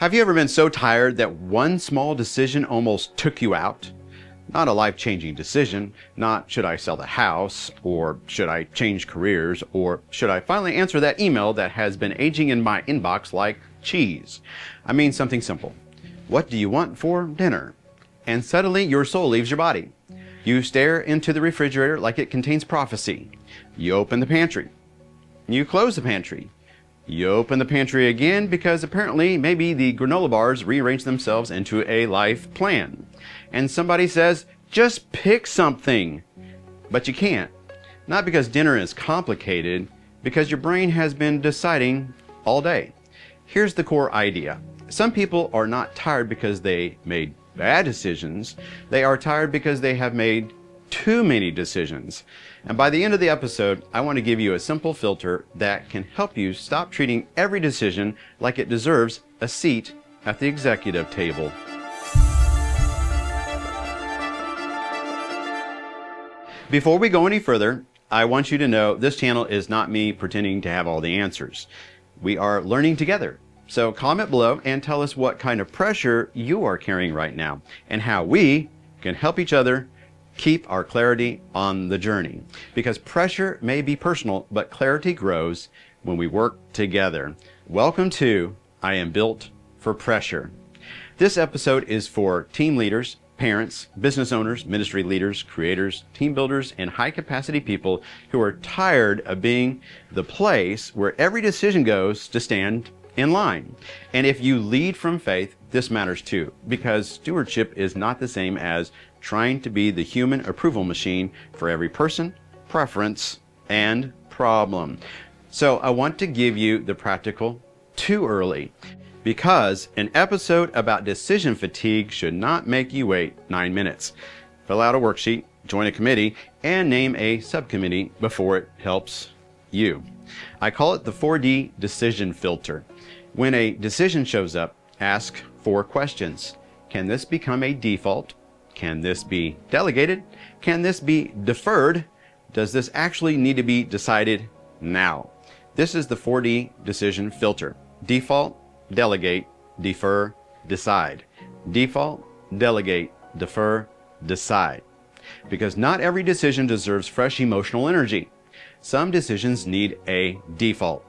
Have you ever been so tired that one small decision almost took you out? Not a life-changing decision, not should I sell the house, or should I change careers, or should I finally answer that email that has been aging in my inbox like cheese. I mean something simple. What do you want for dinner? And suddenly your soul leaves your body. You stare into the refrigerator like it contains prophecy. You open the pantry. You close the pantry. You open the pantry again because apparently maybe the granola bars rearrange themselves into a life plan. And somebody says, just pick something. But you can't. Not because dinner is complicated, because your brain has been deciding all day. Here's the core idea. Some people are not tired because they made bad decisions. They are tired because they have made too many decisions. And by the end of the episode, I want to give you a simple filter that can help you stop treating every decision like it deserves a seat at the executive table. Before we go any further, I want you to know this channel is not me pretending to have all the answers. We are learning together. So comment below and tell us what kind of pressure you are carrying right now and how we can help each other keep our clarity on the journey. Because pressure may be personal, but clarity grows when we work together. Welcome to I Am Built for Pressure. This episode is for team leaders, parents, business owners, ministry leaders, creators, team builders, and high-capacity people who are tired of being the place where every decision goes to stand in line. And if you lead from faith, this matters too, because stewardship is not the same as trying to be the human approval machine for every person, preference, and problem. So I want to give you the practical too early, because an episode about decision fatigue should not make you wait 9 minutes. Fill out a worksheet, join a committee, and name a subcommittee before it helps you. I call it the 4D decision filter. When a decision shows up, ask 4 questions. Can this become a default? Can this be delegated? Can this be deferred? Does this actually need to be decided now? This is the 4D decision filter. Default, delegate, defer, decide. Default, delegate, defer, decide. Because not every decision deserves fresh emotional energy. Some decisions need a default.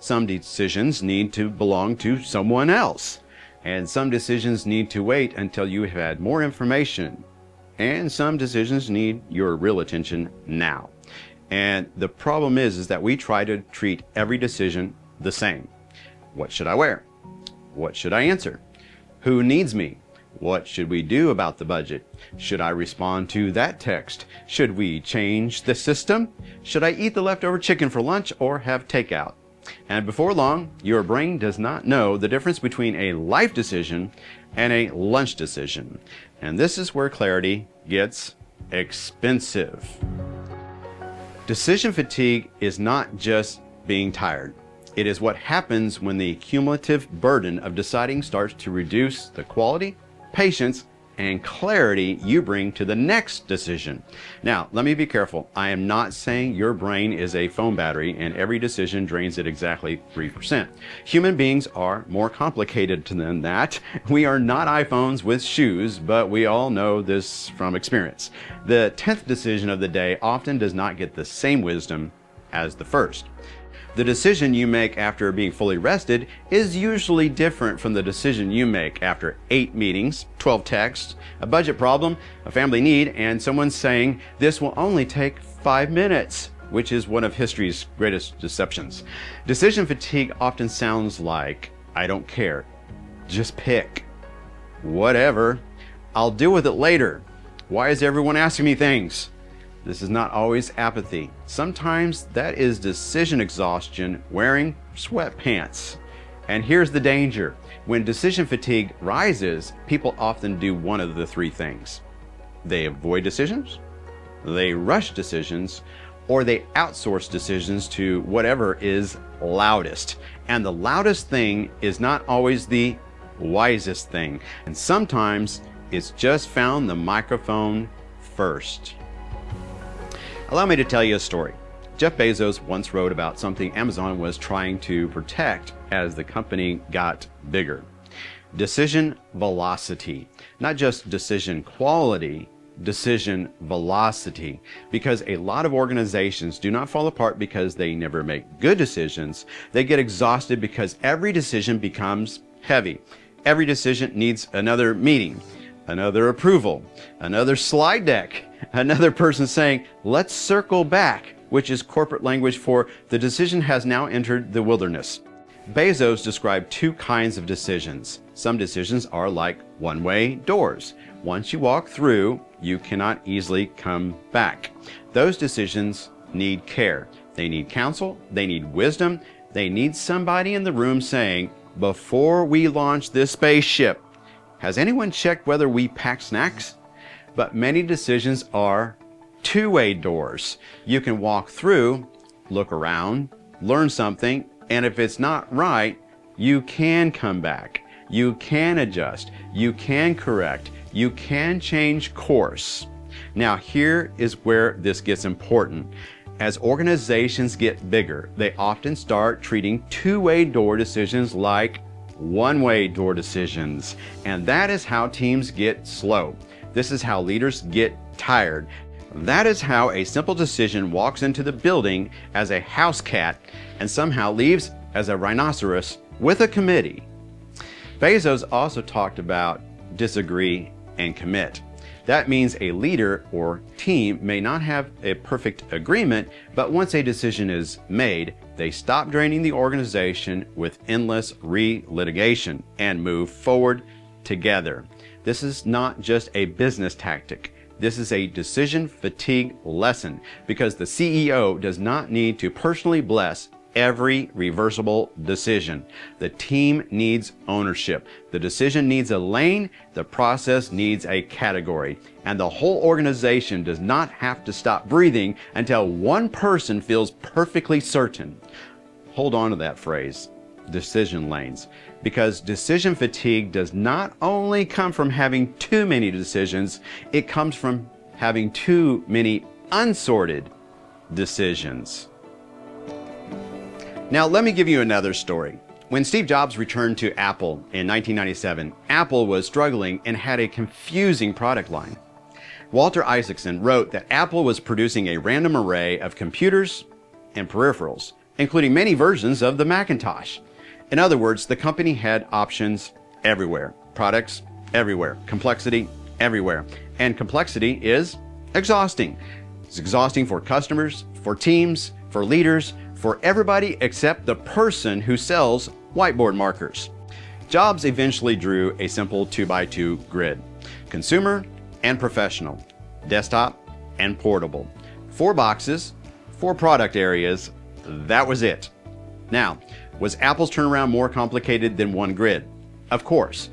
Some decisions need to belong to someone else. And some decisions need to wait until you have had more information. And some decisions need your real attention now. And the problem is that we try to treat every decision the same. What should I wear? What should I answer? Who needs me? What should we do about the budget? Should I respond to that text? Should we change the system? Should I eat the leftover chicken for lunch or have takeout? And before long, your brain does not know the difference between a life decision and a lunch decision. And this is where clarity gets expensive. Decision fatigue is not just being tired. It is what happens when the cumulative burden of deciding starts to reduce the quality, patience, and clarity you bring to the next decision. Now, let me be careful. I am not saying your brain is a phone battery and every decision drains it exactly 3%. Human beings are more complicated than that. We are not iPhones with shoes, but we all know this from experience. The 10th decision of the day often does not get the same wisdom as the first. The decision you make after being fully rested is usually different from the decision you make after 8 meetings, 12 texts, a budget problem, a family need, and someone saying this will only take 5 minutes, which is one of history's greatest deceptions. Decision fatigue often sounds like, I don't care, just pick. Whatever, I'll deal with it later. Why is everyone asking me things? This is not always apathy. Sometimes that is decision exhaustion wearing sweatpants. And here's the danger. When decision fatigue rises, people often do one of the 3 things. They avoid decisions, they rush decisions, or they outsource decisions to whatever is loudest. And the loudest thing is not always the wisest thing. And sometimes it's just found the microphone first. Allow me to tell you a story. Jeff Bezos once wrote about something Amazon was trying to protect as the company got bigger. Decision velocity, not just decision quality, decision velocity, because a lot of organizations do not fall apart because they never make good decisions. They get exhausted because every decision becomes heavy. Every decision needs another meeting, another approval, another slide deck, another person saying, let's circle back, which is corporate language for the decision has now entered the wilderness. Bezos described two kinds of decisions. Some decisions are like one-way doors. Once you walk through, you cannot easily come back. Those decisions need care. They need counsel. They need wisdom. They need somebody in the room saying, before we launch this spaceship, has anyone checked whether we pack snacks? But many decisions are two-way doors. You can walk through, look around, learn something, and if it's not right, you can come back. You can adjust. You can correct. You can change course. Now, here is where this gets important. As organizations get bigger, they often start treating two-way door decisions like one-way door decisions. And that is how teams get slow. This is how leaders get tired. That is how a simple decision walks into the building as a house cat and somehow leaves as a rhinoceros with a committee. Bezos also talked about disagree and commit. That means a leader or team may not have a perfect agreement, but once a decision is made, they stop draining the organization with endless re-litigation and move forward together. This is not just a business tactic. This is a decision fatigue lesson because the CEO does not need to personally bless every reversible decision. The team needs ownership. The decision needs a lane. The process needs a category. And the whole organization does not have to stop breathing until one person feels perfectly certain. Hold on to that phrase, decision lanes, because decision fatigue does not only come from having too many decisions, it comes from having too many unsorted decisions. Now, let me give you another story. When Steve Jobs returned to Apple in 1997, Apple was struggling and had a confusing product line. Walter Isaacson wrote that Apple was producing a random array of computers and peripherals, including many versions of the Macintosh. In other words, the company had options everywhere, products everywhere, complexity everywhere. And complexity is exhausting. It's exhausting for customers, for teams, for leaders, for everybody except the person who sells whiteboard markers. Jobs eventually drew a simple 2x2 grid. Consumer and professional, desktop and portable. 4 boxes, 4 product areas, that was it. Now, was Apple's turnaround more complicated than one grid? Of course.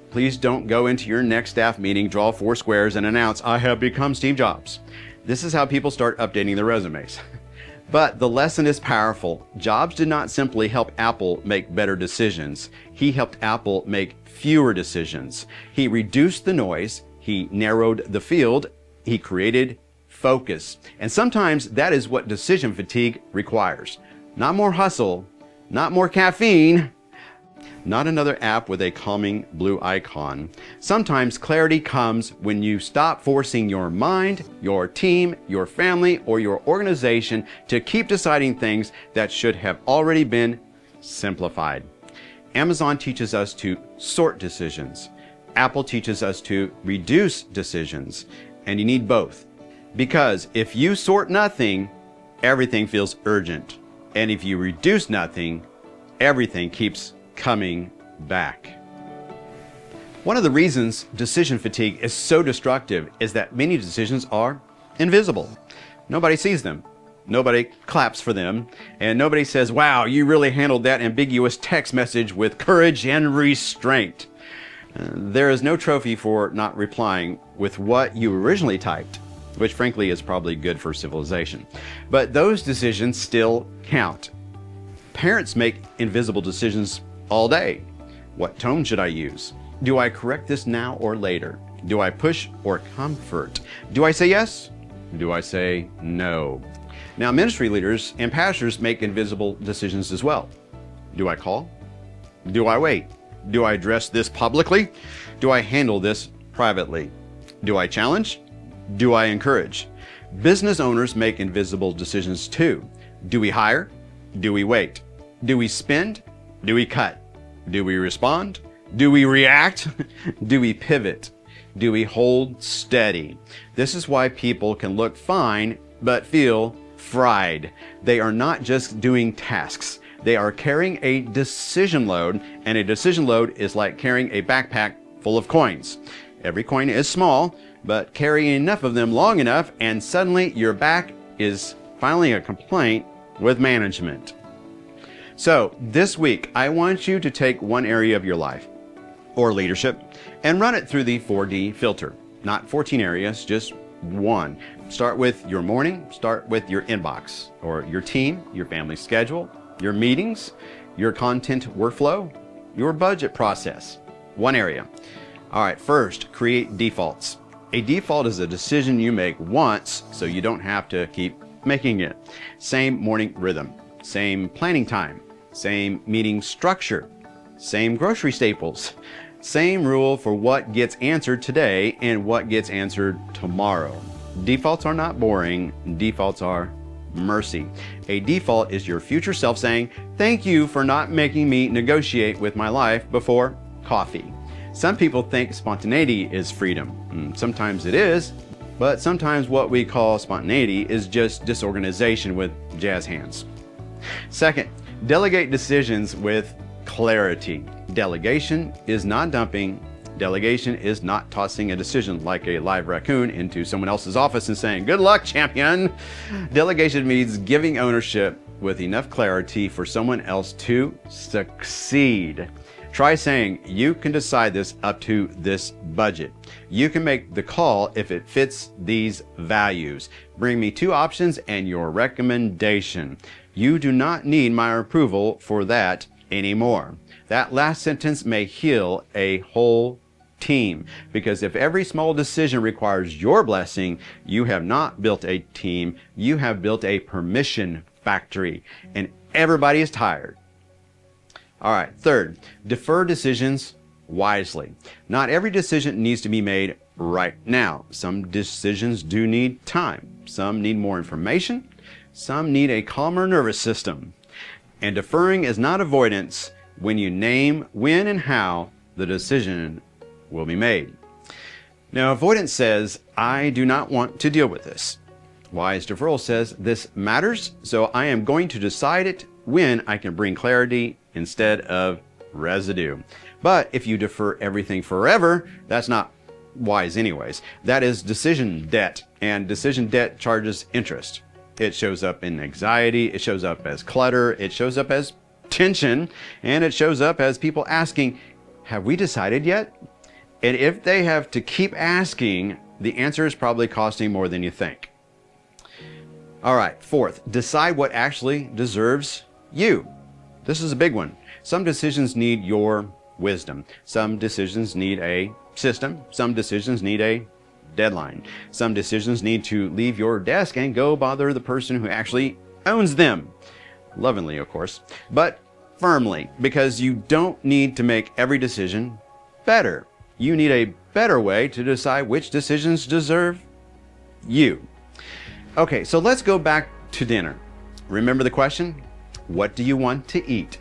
Please don't go into your next staff meeting, draw 4 squares and announce, I have become Steve Jobs. This is how people start updating their resumes. But the lesson is powerful. Jobs did not simply help Apple make better decisions. He helped Apple make fewer decisions. He reduced the noise. He narrowed the field. He created focus. And sometimes that is what decision fatigue requires. Not more hustle, not more caffeine, not another app with a calming blue icon. Sometimes clarity comes when you stop forcing your mind, your team, your family, or your organization to keep deciding things that should have already been simplified. Amazon teaches us to sort decisions. Apple teaches us to reduce decisions. And you need both. Because if you sort nothing, everything feels urgent. And if you reduce nothing, everything keeps coming back. One of the reasons decision fatigue is so destructive is that many decisions are invisible. Nobody sees them. Nobody claps for them. And nobody says, wow, you really handled that ambiguous text message with courage and restraint. There is no trophy for not replying with what you originally typed, which frankly is probably good for civilization. But those decisions still count. Parents make invisible decisions all day. What tone should I use? Do I correct this now or later? Do I push or comfort? Do I say yes? Do I say no? Now, ministry leaders and pastors make invisible decisions as well. Do I call? Do I wait? Do I address this publicly? Do I handle this privately? Do I challenge? Do I encourage? Business owners make invisible decisions too. Do we hire? Do we wait? Do we spend? Do we cut? Do we respond? Do we react? Do we pivot? Do we hold steady? This is why people can look fine but feel fried. They are not just doing tasks. They are carrying a decision load, and a decision load is like carrying a backpack full of coins. Every coin is small, but carry enough of them long enough, and suddenly your back is filing a complaint with management. So this week, I want you to take one area of your life or leadership and run it through the 4D filter. Not 14 areas, just one. Start with your morning, start with your inbox or your team, your family schedule, your meetings, your content workflow, your budget process. One area. All right, first, create defaults. A default is a decision you make once so you don't have to keep making it. Same morning rhythm, same planning time, same meeting structure, same grocery staples, same rule for what gets answered today and what gets answered tomorrow. Defaults are not boring, defaults are mercy. A default is your future self saying, thank you for not making me negotiate with my life before coffee. Some people think spontaneity is freedom. Sometimes it is, but sometimes what we call spontaneity is just disorganization with jazz hands. Second, delegate decisions with clarity. Delegation is not dumping. Delegation is not tossing a decision like a live raccoon into someone else's office and saying, good luck, champion. Delegation means giving ownership with enough clarity for someone else to succeed. Try saying, you can decide this up to this budget. You can make the call if it fits these values. Bring me 2 options and your recommendation. You do not need my approval for that anymore. That last sentence may heal a whole team, because if every small decision requires your blessing, you have not built a team, you have built a permission factory, and everybody is tired. All right, third, defer decisions wisely. Not every decision needs to be made right now. Some decisions do need time. Some need more information. Some need a calmer nervous system. And deferring is not avoidance when you name when and how the decision will be made. Now, avoidance says, I do not want to deal with this. Wise deferral says, this matters, so I am going to decide it when I can bring clarity instead of residue. But if you defer everything forever, that's not wise anyways. That is decision debt, and decision debt charges interest. It shows up in anxiety, it shows up as clutter, it shows up as tension, and it shows up as people asking, have we decided yet? And if they have to keep asking, the answer is probably costing more than you think. All right, fourth, decide what actually deserves you. This is a big one. Some decisions need your wisdom. Some decisions need a system. Some decisions need a deadline. Some decisions need to leave your desk and go bother the person who actually owns them. Lovingly, of course, but firmly, because you don't need to make every decision better. You need a better way to decide which decisions deserve you. Okay, so let's go back to dinner. Remember the question? What do you want to eat?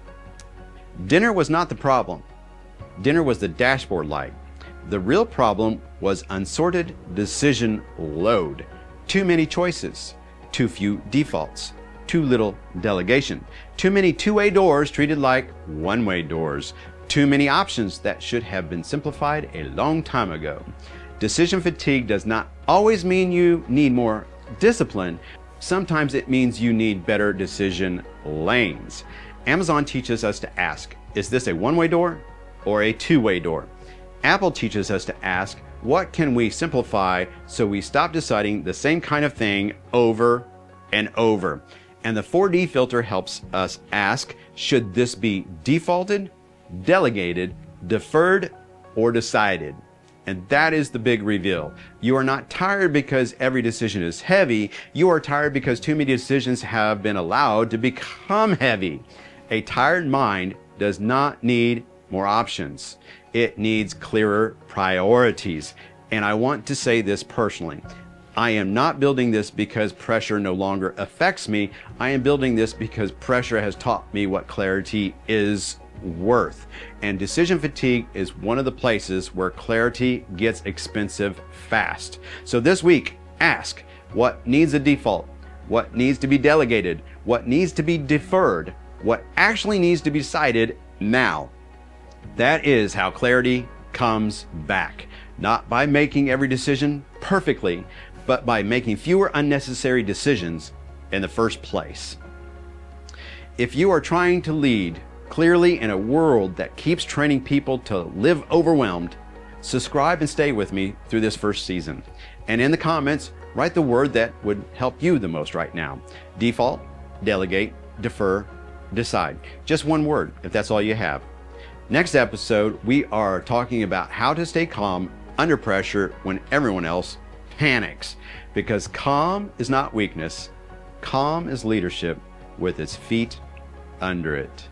Dinner was not the problem. Dinner was the dashboard light. The real problem was unsorted decision load. Too many choices, too few defaults, too little delegation, too many two-way doors treated like one-way doors, too many options that should have been simplified a long time ago. Decision fatigue does not always mean you need more discipline. Sometimes it means you need better decision lanes. Amazon teaches us to ask, is this a one-way door or a two-way door? Apple teaches us to ask, what can we simplify so we stop deciding the same kind of thing over and over? And the 4D filter helps us ask, should this be defaulted, delegated, deferred, or decided? And that is the big reveal. You are not tired because every decision is heavy. You are tired because too many decisions have been allowed to become heavy. A tired mind does not need more options. It needs clearer priorities. And I want to say this personally. I am not building this because pressure no longer affects me. I am building this because pressure has taught me what clarity is worth. And decision fatigue is one of the places where clarity gets expensive fast. So this week, ask what needs a default, what needs to be delegated, what needs to be deferred, what actually needs to be decided now. That is how clarity comes back. Not by making every decision perfectly, but by making fewer unnecessary decisions in the first place. If you are trying to lead clearly in a world that keeps training people to live overwhelmed, subscribe and stay with me through this first season. And in the comments, write the word that would help you the most right now. Default, delegate, defer, decide. Just one word, if that's all you have. Next episode, we are talking about how to stay calm under pressure when everyone else panics. Because calm is not weakness. Calm is leadership with its feet under it.